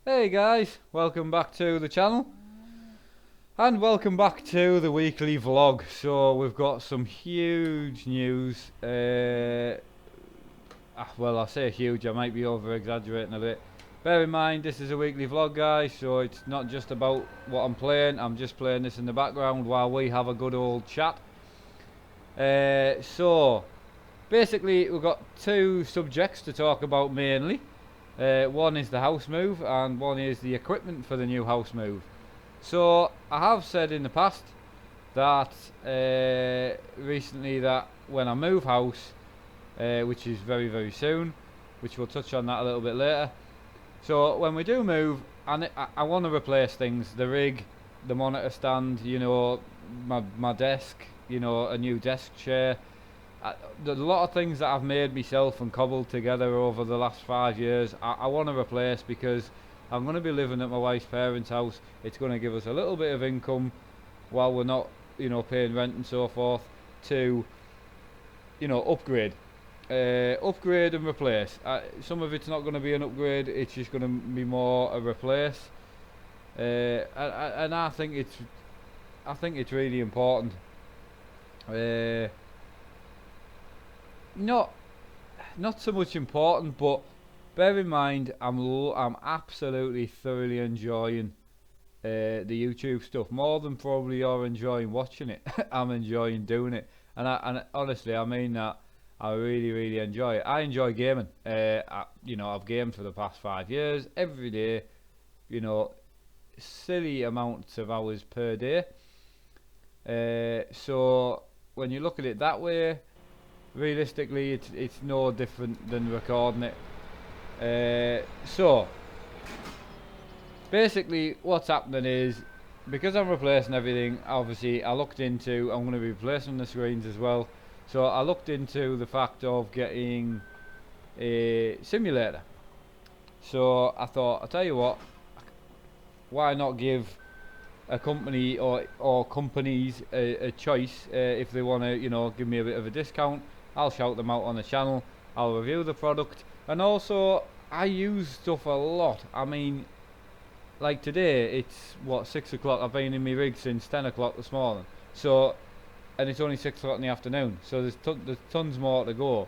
Hey guys, welcome back to the channel and welcome back to the weekly vlog. So we've got some huge news. Well, I say huge, I might be over exaggerating a bit. Bear in mind this is a weekly vlog, guys, so it's not just about what I'm playing. I'm just playing this in the background while we have a good old chat. So basically we've got two subjects to talk about mainly. One is the house move and one is the equipment for the new house move. So I have said in the past that recently that when I move house, which is very soon, which we'll touch on that a little bit later. So when we do move, and I want to replace things, the rig, the monitor stand, you know, my desk, you know, a new desk chair. There's a lot of things that I've made myself and cobbled together over the last 5 years. I want to replace because I'm going to be living at my wife's parents' house. It's going to give us a little bit of income while we're not, you know, paying rent and so forth to, you know, upgrade and replace. Some of it's not going to be an upgrade. It's just going to be more a replace. And I think it's really important. Not so much important, but bear in mind I'm absolutely thoroughly enjoying the YouTube stuff more than probably you're enjoying watching it. I'm enjoying doing it, and honestly I mean that. I really enjoy it. I enjoy gaming. You know, I've gamed for the past 5 years every day. You know, silly amounts of hours per day. So when you look at it that way, realistically it's no different than recording it. So basically what's happening is, because I'm replacing everything, obviously I'm going to be replacing the screens as well, so I looked into the fact of getting a simulator. So I thought, I'll tell you what, why not give a company or companies a choice. If they want to, you know, give me a bit of a discount, I'll shout them out on the channel. I'll review the product, and also I use stuff a lot. I mean, like today it's what, 6 o'clock. I've been in my rig since 10 o'clock this morning, so, and it's only 6 o'clock in the afternoon, so there's tons more to go.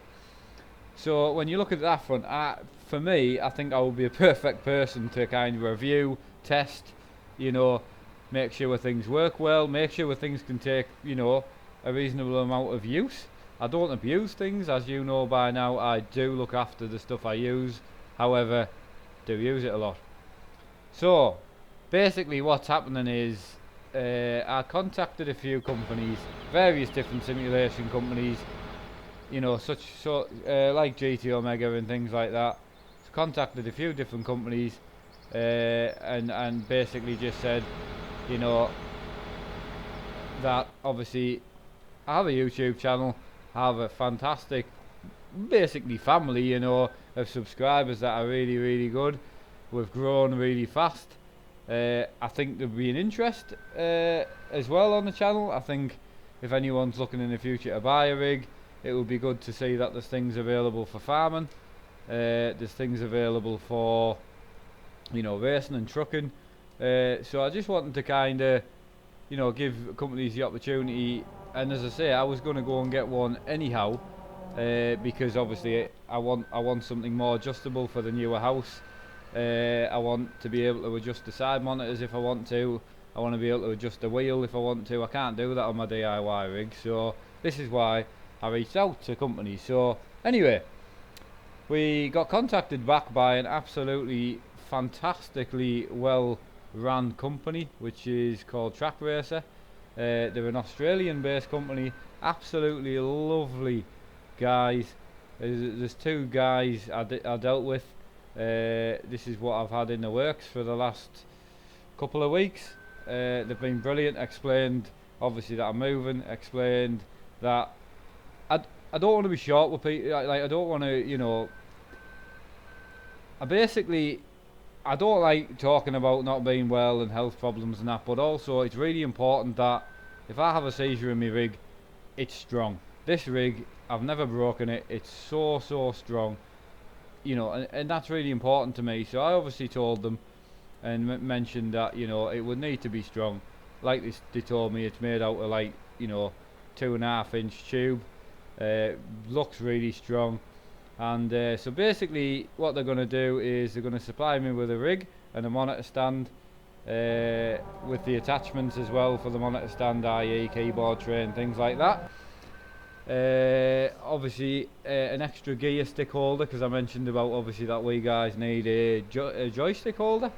So when you look at that front, for me, I think I would be a perfect person to kind of review, test, you know, make sure things work well, make sure things can take, you know, a reasonable amount of use. I don't abuse things, as you know by now. I do look after the stuff I use, however, do use it a lot. So basically what's happening is, I contacted a few companies, various different simulation companies, you know, like GT Omega and things like that. Contacted a few different companies, and basically just said, you know, that obviously I have a YouTube channel, I have a fantastic, basically family, you know, of subscribers that are really good. We've grown really fast. I think there'll be an interest as well on the channel. I think if anyone's looking in the future to buy a rig, it would be good to see that there's things available for farming, there's things available for, you know, racing and trucking. So I just wanted to kind of, you know, give companies the opportunity. And as I say, I was going to go and get one anyhow, because obviously I want something more adjustable for the newer house. I want to be able to adjust the side monitors if I want to. I want to be able to adjust the wheel if I want to. I can't do that on my DIY rig, so this is why I reached out to companies. So anyway, we got contacted back by an absolutely fantastically well ran company, which is called Trak. They're an Australian based company, absolutely lovely guys. There's two guys I dealt with. This is what I've had in the works for the last couple of weeks. They've been brilliant. Explained obviously that I'm moving, explained that I don't want to be short with people. Like I don't want to, you know, I don't like talking about not being well and health problems and that, but also it's really important that if I have a seizure in my rig, it's strong. This rig, I've never broken it. It's so strong, you know, and that's really important to me. So I obviously told them, and mentioned that, you know, it would need to be strong. Like they told me, it's made out of like, you know, 2.5 inch tube. Looks really strong. And so basically what they're going to do is they're going to supply me with a rig and a monitor stand, with the attachments as well for the monitor stand, i.e. keyboard tray and things like that. Obviously an extra gear stick holder, because I mentioned about obviously that we guys need a joystick holder.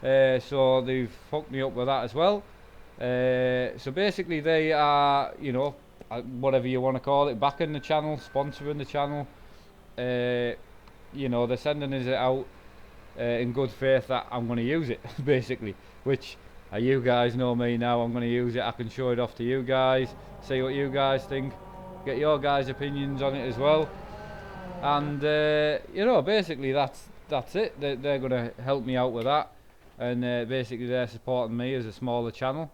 So they've hooked me up with that as well. So basically they are, you know, whatever you want to call it, backing the channel, sponsoring the channel. You know, they're sending us it out in good faith that I'm going to use it, basically. Which, you guys know me now, I'm going to use it. I can show it off to you guys, see what you guys think, get your guys' opinions on it as well. And you know, basically that's it. They're going to help me out with that, and basically they're supporting me as a smaller channel.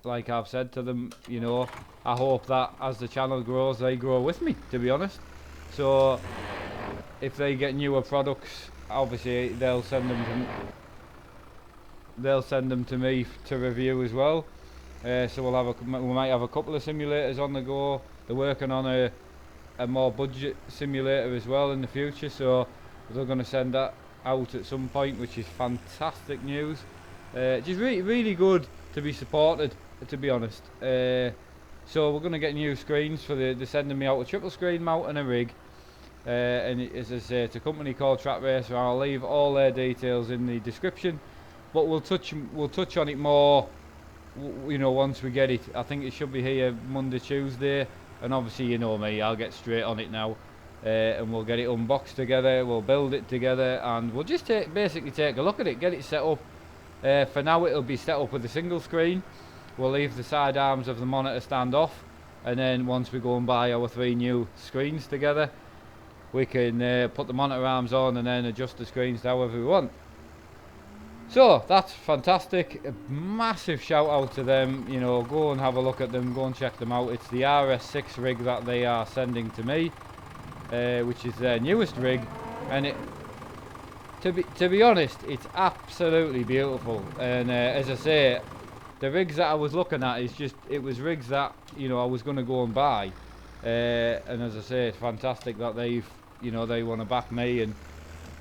Like I've said to them, you know, I hope that as the channel grows, they grow with me, to be honest. So if they get newer products, obviously they'll send them to me to review as well. So we might have a couple of simulators on the go. They're working on a more budget simulator as well in the future, so they're going to send that out at some point, which is fantastic news. Just really good to be supported, to be honest. So we're going to get new screens for they're sending me out a triple screen mount and a rig. And as I say, it's a company called Trak. I'll leave all their details in the description, but we'll touch on it more, you know, once we get it. I think it should be here Monday, Tuesday, and obviously you know me, I'll get straight on it now, and we'll get it unboxed together, we'll build it together, and we'll just basically take a look at it, get it set up. For now it'll be set up with a single screen. We'll leave the side arms of the monitor stand off, and then once we go and buy our 3 new screens together, we can put the monitor arms on and then adjust the screens however we want. So that's fantastic. A massive shout out to them. You know, go and have a look at them, go and check them out. It's the RS6 rig that they are sending to me, which is their newest rig, and it, to be honest, it's absolutely beautiful. And as I say, the rigs that I was looking at it was rigs that, you know, I was going to go and buy, and as I say, it's fantastic that they want to back me, and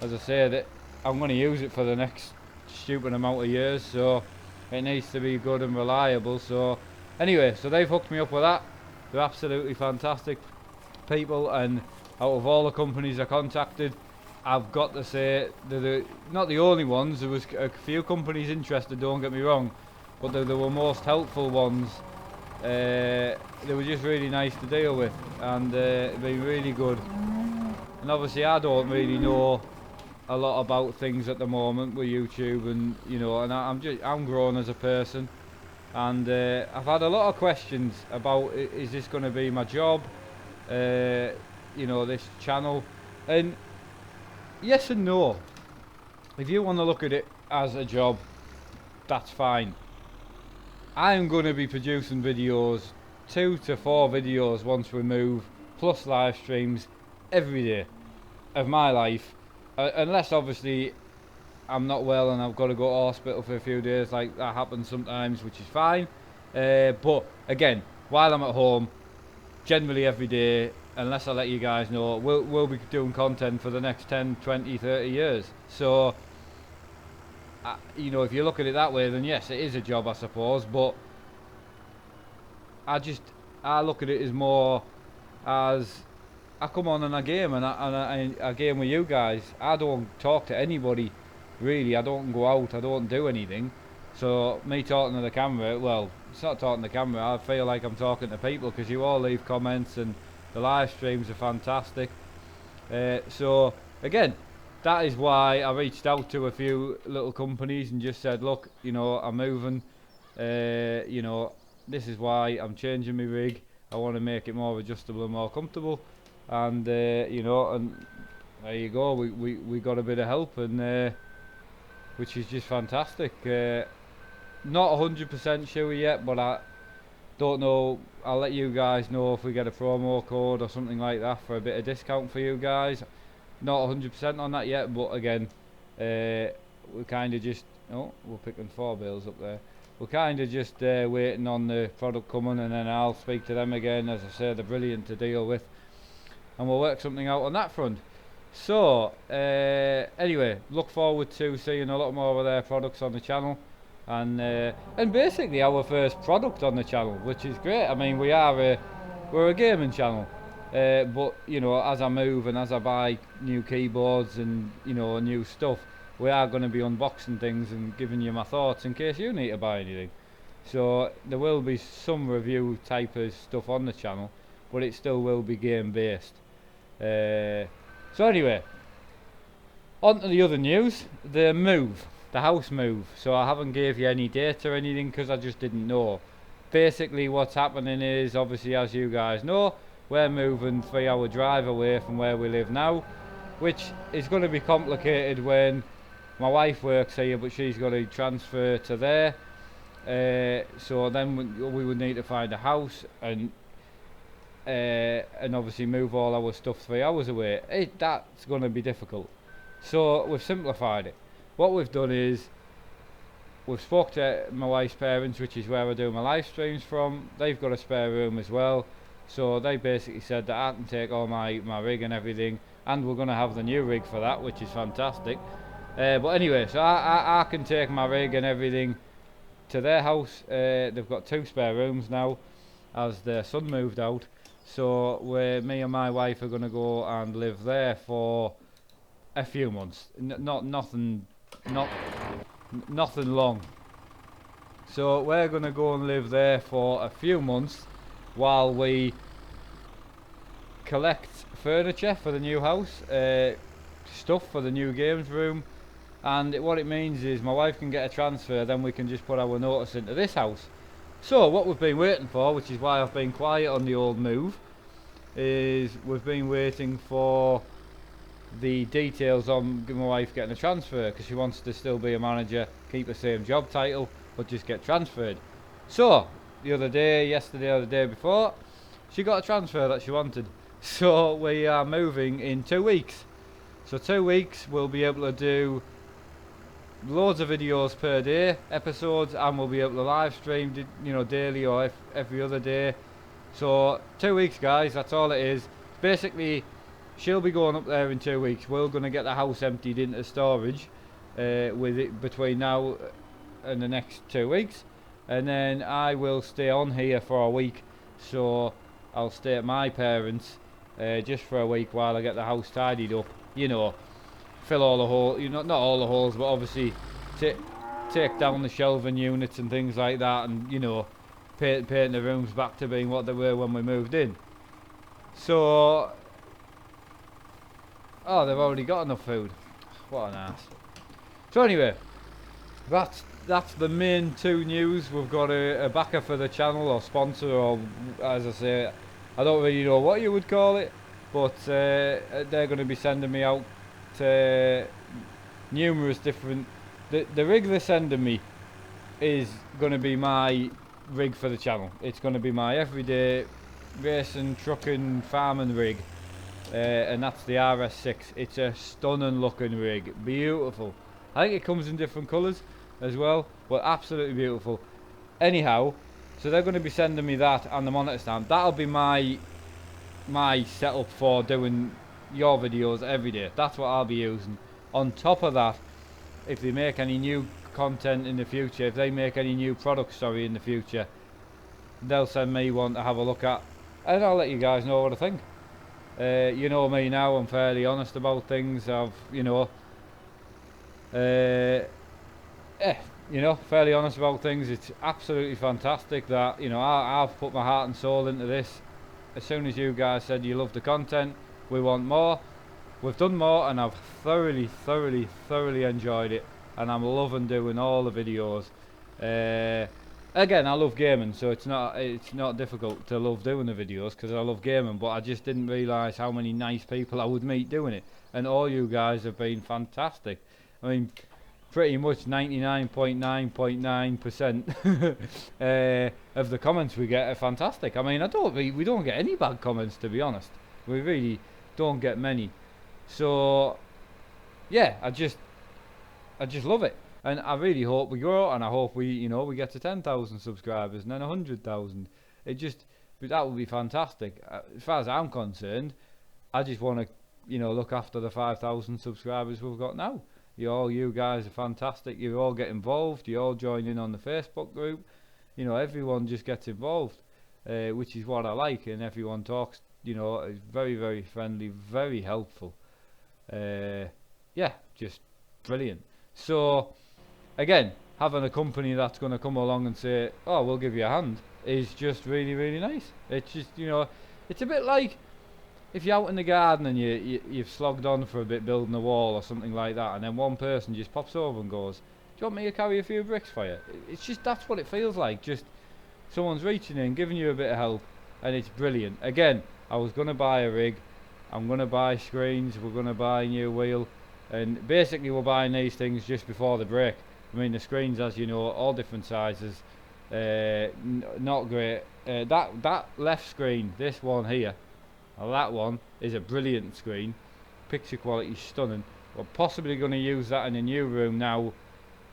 as I say, that I'm going to use it for the next stupid amount of years, so it needs to be good and reliable. So anyway, so they've hooked me up with that. They're absolutely fantastic people, and out of all the companies I contacted, I've got to say they're not the only ones. There was a few companies interested, don't get me wrong, but they were most helpful ones. They were just really nice to deal with, and been really good. And obviously I don't really know a lot about things at the moment with YouTube, and you know, and I'm growing as a person, and I've had a lot of questions about, is this going to be my job, you know, this channel, and yes and no. If you want to look at it as a job, that's fine. I'm going to be producing videos, 2 to 4 videos once we move, plus live streams every day of my life, unless obviously I'm not well and I've got to go to hospital for a few days, like that happens sometimes, which is fine. But again, while I'm at home, generally every day, unless I let you guys know, we'll be doing content for the next 10, 20, 30 years. So you know, if you look at it that way, then yes, it is a job, I suppose, but I look at it as more as I come on and I game, and I game with you guys. I don't talk to anybody, really. I don't go out, I don't do anything. So me talking to the camera, well, it's not talking to the camera, I feel like I'm talking to people, because you all leave comments and the live streams are fantastic. So again, that is why I reached out to a few little companies and just said, look, you know, I'm moving, you know, this is why I'm changing my rig. I want to make it more adjustable and more comfortable, and you know, and there you go, we got a bit of help, and which is just fantastic. Not 100% sure yet, but I don't know, I'll let you guys know if we get a promo code or something like that for a bit of discount for you guys. Not 100% on that yet, but again, we're kind of just, oh, we're picking 4 bales up there. We're kind of just waiting on the product coming, and then I'll speak to them again. As I say, they're brilliant to deal with, and we'll work something out on that front. So anyway, look forward to seeing a lot more of their products on the channel, and basically our first product on the channel, which is great. I mean, we're a gaming channel, but you know, as I move and as I buy new keyboards and you know new stuff, we are going to be unboxing things and giving you my thoughts in case you need to buy anything. So there will be some review type of stuff on the channel, but it still will be game based. So anyway, on to the other news, the house move. So I haven't gave you any date or anything because I just didn't know. Basically what's happening is, obviously as you guys know, we're moving 3-hour drive away from where we live now, which is going to be complicated when my wife works here but she's got to transfer to there. So then we would need to find a house and obviously move all our stuff 3 hours away. That's going to be difficult. So we've simplified it. What we've done is we've spoke to my wife's parents, which is where I do my live streams from. They've got a spare room as well, so they basically said that I can take all my rig and everything, and we're going to have the new rig for that, which is fantastic. But anyway, so I can take my rig and everything to their house. They've got 2 spare rooms now as their son moved out, so me and my wife are going to go and live there for a few months. Nothing long. So we're going to go and live there for a few months while we collect furniture for the new house, stuff for the new games room, and what it means is my wife can get a transfer, then we can just put our notice into this house. So what we've been waiting for, which is why I've been quiet on the old move, is we've been waiting for the details on my wife getting a transfer, because she wants to still be a manager, keep the same job title, but just get transferred. So the other day, yesterday or the day before, she got a transfer that she wanted. So we are moving in 2 weeks. So 2 weeks we'll be able to do loads of videos per day, episodes, and we'll be able to live stream, you know, daily or every other day. So 2 weeks, guys, that's all it is. Basically, she'll be going up there in 2 weeks. We're going to get the house emptied into storage with it between now and the next 2 weeks, and then I will stay on here for a week. So I'll stay at my parents just for a week while I get the house tidied up, you know, fill all the holes, you know, not all the holes, but obviously take down the shelving units and things like that, and you know, paint the rooms back to being what they were when we moved in. So oh, they've already got enough food. What an ass. So anyway, that's the main 2 news. We've got a backer for the channel, or sponsor, or as I say, I don't really know what you would call it, but they're going to be sending me out to numerous different. The rig they're sending me is going to be my rig for the channel. It's going to be my everyday racing, trucking, farming rig. And that's the RS6. It's a stunning looking rig, beautiful. I think it comes in different colours as well, but absolutely beautiful. Anyhow, so they're going to be sending me that and the monitor stand. That'll be my setup for doing your videos every day. That's what I'll be using. On top of that, if they make any new content in the future, if they make any new products, in the future, they'll send me one to have a look at, and I'll let you guys know what I think. You know me now, I'm fairly honest about things. Fairly honest about things. It's absolutely fantastic that, you know, I've put my heart and soul into this. As soon as you guys said you love the content, we want more, we've done more, and I've thoroughly enjoyed it, and I'm loving doing all the videos. Again, I love gaming, so it's not difficult to love doing the videos because I love gaming, but I just didn't realise how many nice people I would meet doing it, and all you guys have been fantastic. I mean, pretty much 99.9% of the comments we get are fantastic. I mean, we don't get any bad comments, to be honest. We really don't get many. So yeah, I just love it, and I really hope we grow, and I hope we get to 10,000 subscribers and then 100,000. It just that would be fantastic. As far as I'm concerned, I just want to look after the 5,000 subscribers we've got now. You guys are fantastic. You all get involved. You all join in on the Facebook group. Everyone just gets involved, which is what I like. And everyone talks. Is very, very friendly, very helpful. Yeah, just brilliant. So, again, having a company that's going to come along and say, "Oh, we'll give you a hand," is just really, really nice. It's just, it's a bit like if you're out in the garden and you've slogged on for a bit building a wall or something like that, and then one person just pops over and goes, "Do you want me to carry a few bricks for you?" It's just, that's what it feels like. Just someone's reaching in, giving you a bit of help, and it's brilliant. Again, I was going to buy a rig. I'm going to buy screens. We're going to buy a new wheel. And basically we're buying these things just before the break. I mean, the screens, as you know, all different sizes. Not great. That left screen, this one here, that one is a brilliant screen. Picture quality stunning. We're possibly going to use that in a new room now,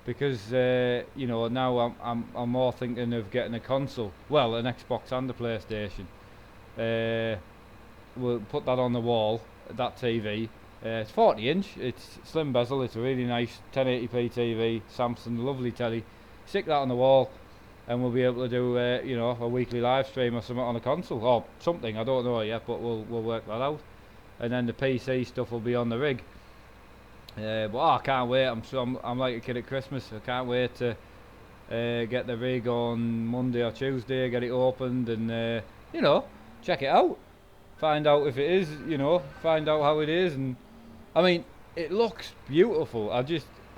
because now I'm more thinking of getting a console. Well, an Xbox and a PlayStation. We'll put that on the wall. That TV. It's 40-inch. It's slim bezel. It's a really nice 1080p TV. Samsung, lovely telly. Stick that on the wall, and we'll be able to do a weekly live stream or something on a console or something. I don't know yet, but we'll work that out. And then the PC stuff will be on the rig. But I can't wait. I'm like a kid at Christmas. I can't wait to get the rig on Monday or Tuesday. Get it opened and check it out. Find out if it is. Find out how it is. And I mean, it looks beautiful. I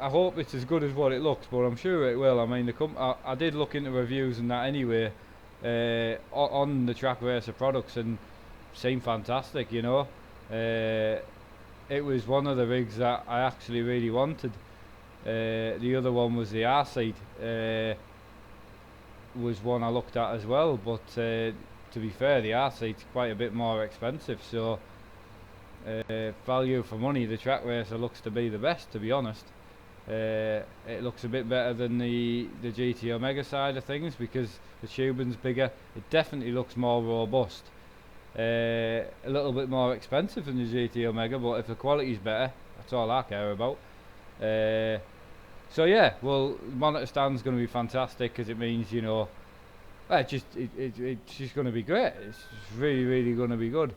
hope it's as good as what it looks, but I'm sure it will. I mean, I did look into reviews and that anyway on the Track Racer products, and seemed fantastic. It was one of the rigs that I actually really wanted. The other one was the R-seat. Was one I looked at as well, but to be fair, the R-seat's quite a bit more expensive. So value for money, the Track Racer looks to be the best, to be honest. It looks a bit better than the GT Omega side of things because the tubing's bigger. It definitely looks more robust. A little bit more expensive than the GT Omega, but if the quality's better, that's all I care about. So yeah, well, monitor stand's going to be fantastic because it means it's just going to be great. It's really, really going to be good.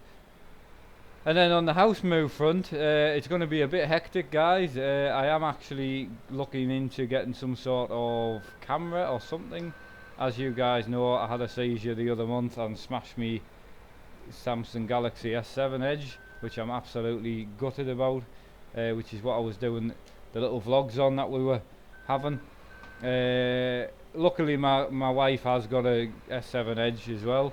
And then on the house move front, it's going to be a bit hectic, guys. I am actually looking into getting some sort of camera or something. As you guys know, I had a seizure the other month and smashed me Samsung Galaxy S7 Edge, which I'm absolutely gutted about, which is what I was doing the little vlogs on that we were having. Luckily my wife has got a S7 Edge as well.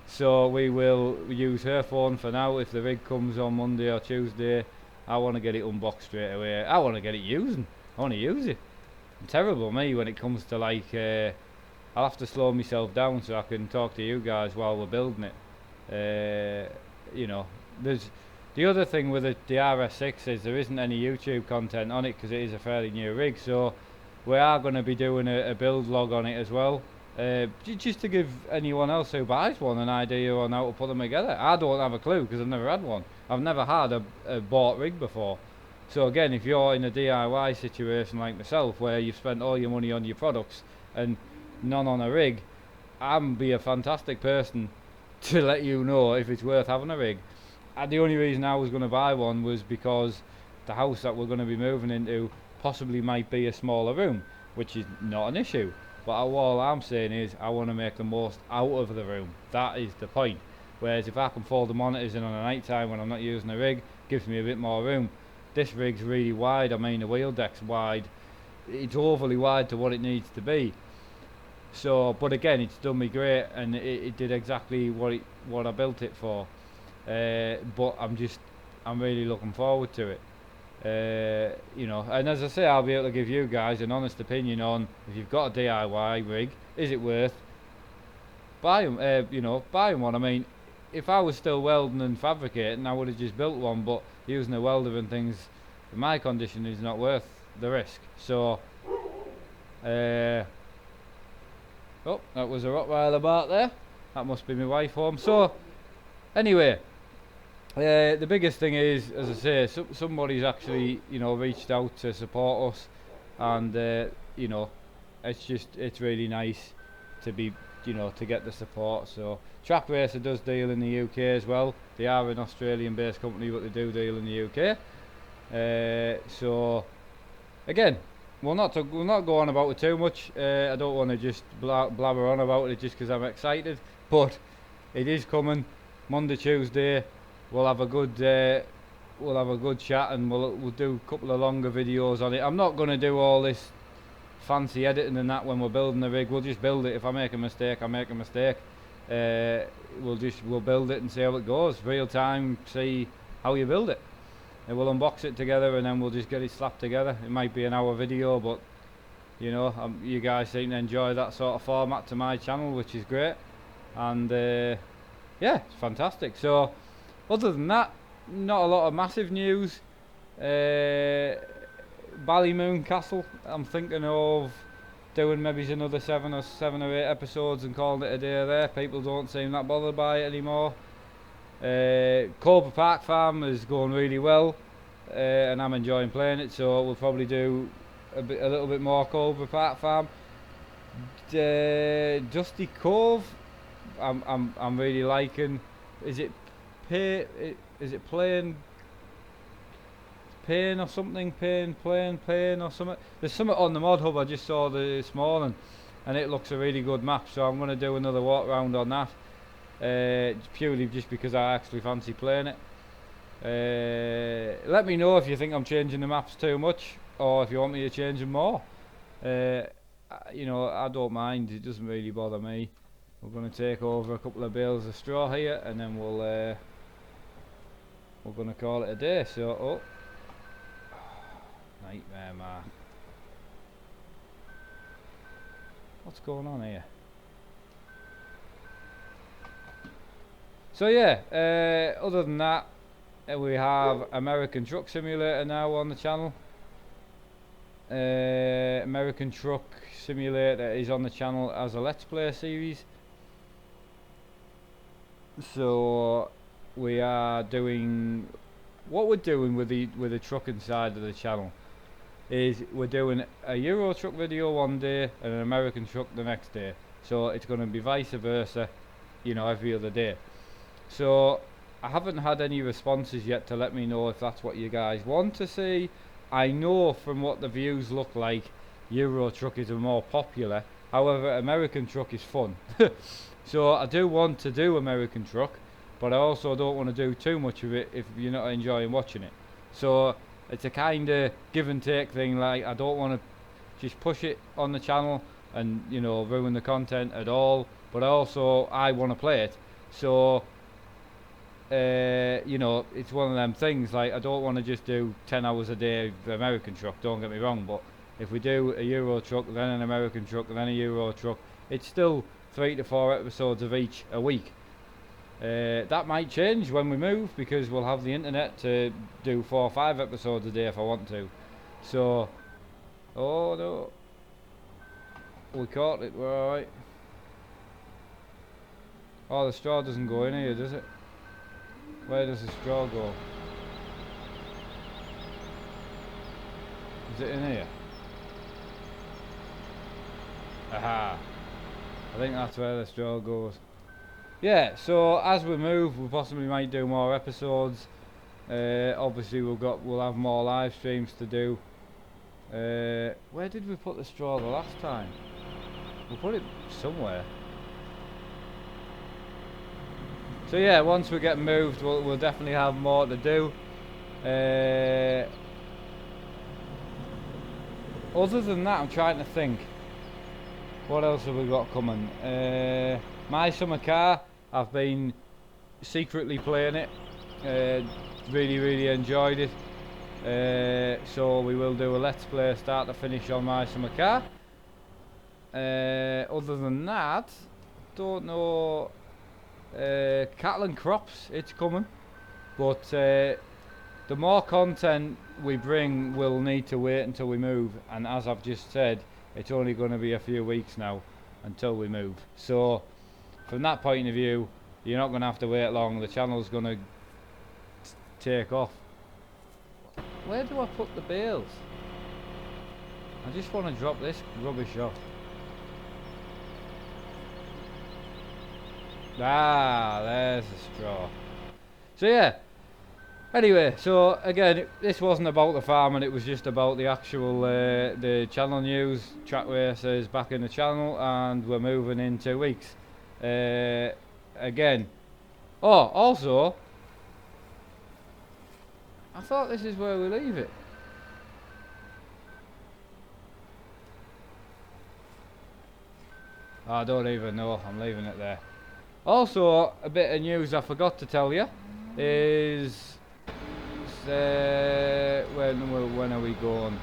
So we will use her phone for now. If the rig comes on Monday or Tuesday, I want to get it unboxed straight away. I want to get it using. I want to use it. I'm terrible me when it comes to I'll have to slow myself down so I can talk to you guys while we're building it. There's the other thing with the RS6 is there isn't any YouTube content on it because it is a fairly new rig. So we are going to be doing a build log on it as well. Just to give anyone else who buys one an idea on how to put them together. I don't have a clue because I've never had one. I've never had a bought rig before. So again, if you're in a DIY situation like myself where you've spent all your money on your products and none on a rig, I'm be a fantastic person to let you know if it's worth having a rig. The only reason I was going to buy one was because the house that we're going to be moving into possibly might be a smaller room, which is not an issue. But all I'm saying is I want to make the most out of the room. That is the point. Whereas if I can fold the monitors in on a night time when I'm not using a rig, gives me a bit more room. This rig's really wide. I mean, the wheel deck's wide. It's overly wide to what it needs to be. So, but again, it's done me great, and it did exactly what I built it for. But I'm really looking forward to it. And as I say, I'll be able to give you guys an honest opinion on if you've got a DIY rig, is it worth buying one. I mean, if I was still welding and fabricating, I would have just built one, but using a welder and things in my condition is not worth the risk. So, oh, that was a Rottweiler bark there. That must be my wife home. So, anyway, the biggest thing is, as I say, somebody's actually, you know, reached out to support us, and you know, it's really nice to be, you know, to get the support. So, Track Racer does deal in the UK as well. They are an Australian-based company, but they do deal in the UK. So, again, we'll not go on about it too much. I don't want to just blabber on about it just because I'm excited, but it is coming Monday, Tuesday. We'll have a good chat, and we'll do a couple of longer videos on it. I'm not going to do all this fancy editing and that when we're building the rig. We'll just build it. If I make a mistake, I make a mistake. We'll build it and see how it goes. Real time, see how you build it. And we'll unbox it together, and then we'll just get it slapped together. It might be an hour video, but you know, you guys seem to enjoy that sort of format to my channel, which is great. And yeah, it's fantastic. So, other than that, not a lot of massive news. Ballymoon Castle, I'm thinking of doing maybe another 7 or 8 episodes and calling it a day there. People don't seem that bothered by it anymore. Cobra Park Farm is going really well, and I'm enjoying playing it, so we'll probably do a little bit more Cobra Park Farm. Dusty Cove, I'm really liking. Is it playing Pain or something? Pain or something? There's something on the mod hub I just saw this morning, and it looks a really good map, so I'm going to do another walk around on that, purely just because I actually fancy playing it. Let me know if you think I'm changing the maps too much, or if you want me to change them more. You know, I don't mind, it doesn't really bother me. We're going to take over a couple of bales of straw here, and then we're going to call it a day. So, oh, nightmare, man. What's going on here? So yeah, other than that, we have American Truck Simulator now on the channel. American Truck Simulator is on the channel as a Let's Play series. So we are doing, what we're doing with the trucking side of the channel is we're doing a Euro truck video one day and an American truck the next day. So it's going to be vice versa, you know, every other day. So I haven't had any responses yet to let me know if that's what you guys want to see. I know from what the views look like, Euro truck is more popular. However, American truck is fun. So I do want to do American truck, but I also don't want to do too much of it if you're not enjoying watching it. So it's a kind of give and take thing. Like, I don't want to just push it on the channel and, you know, ruin the content at all, but also I want to play it. So you know, it's one of them things. Like, I don't want to just do 10 hours a day of American truck, don't get me wrong, but if we do a Euro truck, then an American truck, then a Euro truck, it's still 3 to 4 episodes of each a week. That might change when we move, because we'll have the internet to do 4 or 5 episodes a day if I want to. So, oh no, we caught it, we're alright. Oh, the straw doesn't go in here, does it? Where does the straw go? Is it in here? Aha! I think that's where the straw goes. Yeah, so as we move, we possibly might do more episodes. Obviously we'll have more live streams to do. Where did we put the straw the last time? We put it somewhere. So yeah, once we get moved, we'll definitely have more to do. Other than that, I'm trying to think. What else have we got coming? My summer car, I've been secretly playing it. Really enjoyed it. So we will do a Let's Play start to finish on my summer car. Other than that, don't know. Cattle and crops, it's coming, but the more content we bring will need to wait until we move, and as I've just said, it's only going to be a few weeks now until we move. So from that point of view, you're not going to have to wait long. The channel's going to take off. Where do I put the bales? I just want to drop this rubbish off. Ah, there's the straw. So yeah, anyway, so again, this wasn't about the farm, and it was just about the actual the channel news. Track Racer's back in the channel, and we're moving in 2 weeks. Again, oh, also, I thought this is where we leave it. I don't even know, I'm leaving it there. Also, a bit of news I forgot to tell you is when are we going?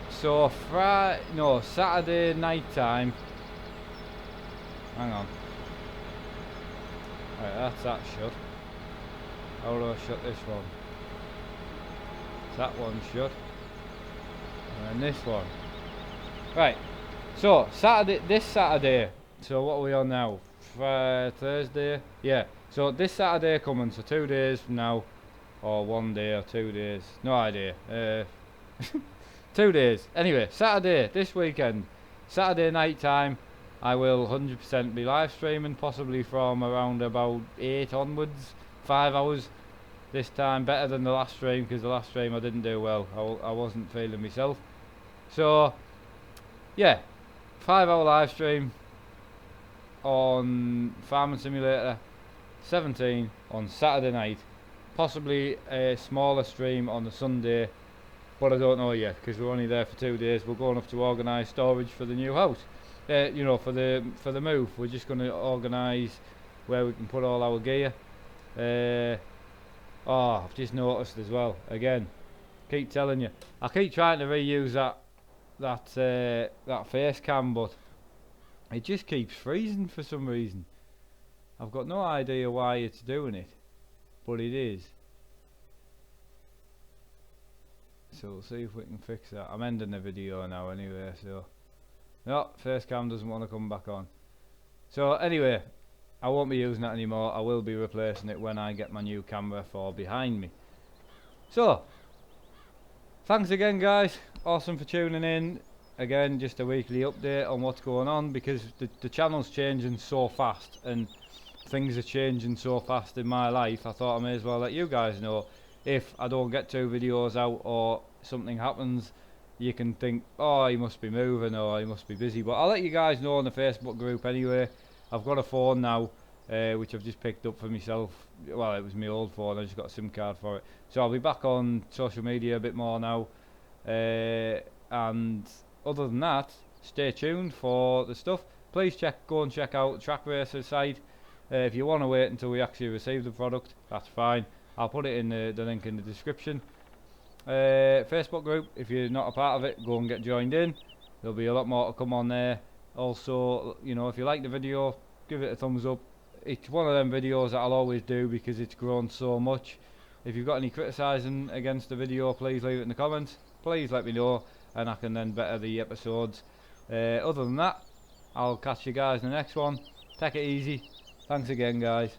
So Saturday night time. Hang on. Right, that's that shut. How do I shut this one? That one shut. And then this one. Right. So this Saturday. So what are we on now? Thursday? Yeah. So this Saturday coming, so 2 days from now. Or 1 day or 2 days. No idea. 2 days. Anyway, Saturday, this weekend. Saturday night time, I will 100% be live streaming, possibly from around about 8 onwards. 5 hours this time. Better than the last stream, because the last stream I didn't do well. I wasn't feeling myself. So, yeah. 5-hour live stream on Farming Simulator 17 on Saturday night. Possibly a smaller stream on the Sunday, but I don't know yet, because we're only there for 2 days. We're going up to organise storage for the new house. You know, for the move. We're just going to organise where we can put all our gear. Oh, I've just noticed as well. Again, keep telling you, I keep trying to reuse that face cam, but it just keeps freezing for some reason. I've got no idea why it's doing it, but it is. So we'll see if we can fix that. I'm ending the video now anyway, so no, face cam doesn't want to come back on. So anyway, I won't be using that anymore. I will be replacing it when I get my new camera for behind me. So thanks again, guys. Awesome for tuning in. Again, just a weekly update on what's going on, because the channel's changing so fast and things are changing so fast in my life. I thought I may as well let you guys know. If I don't get 2 videos out or something happens, you can think, oh, he must be moving or he must be busy. But I'll let you guys know on the Facebook group anyway. I've got a phone now, which I've just picked up for myself. Well, it was my old phone, I just got a SIM card for it. So I'll be back on social media a bit more now. And other than that, stay tuned for the stuff. Please go and check out Track Racer's site. If you want to wait until we actually receive the product, that's fine. I'll put it in the link in the description. Facebook group, if you're not a part of it, go and get joined in. There'll be a lot more to come on there. Also, you know, if you like the video, give it a thumbs up. It's one of them videos that I'll always do because it's grown so much. If you've got any criticising against the video, please leave it in the comments. Please let me know, and I can then better the episodes. Other than that, I'll catch you guys in the next one. Take it easy. Thanks again, guys.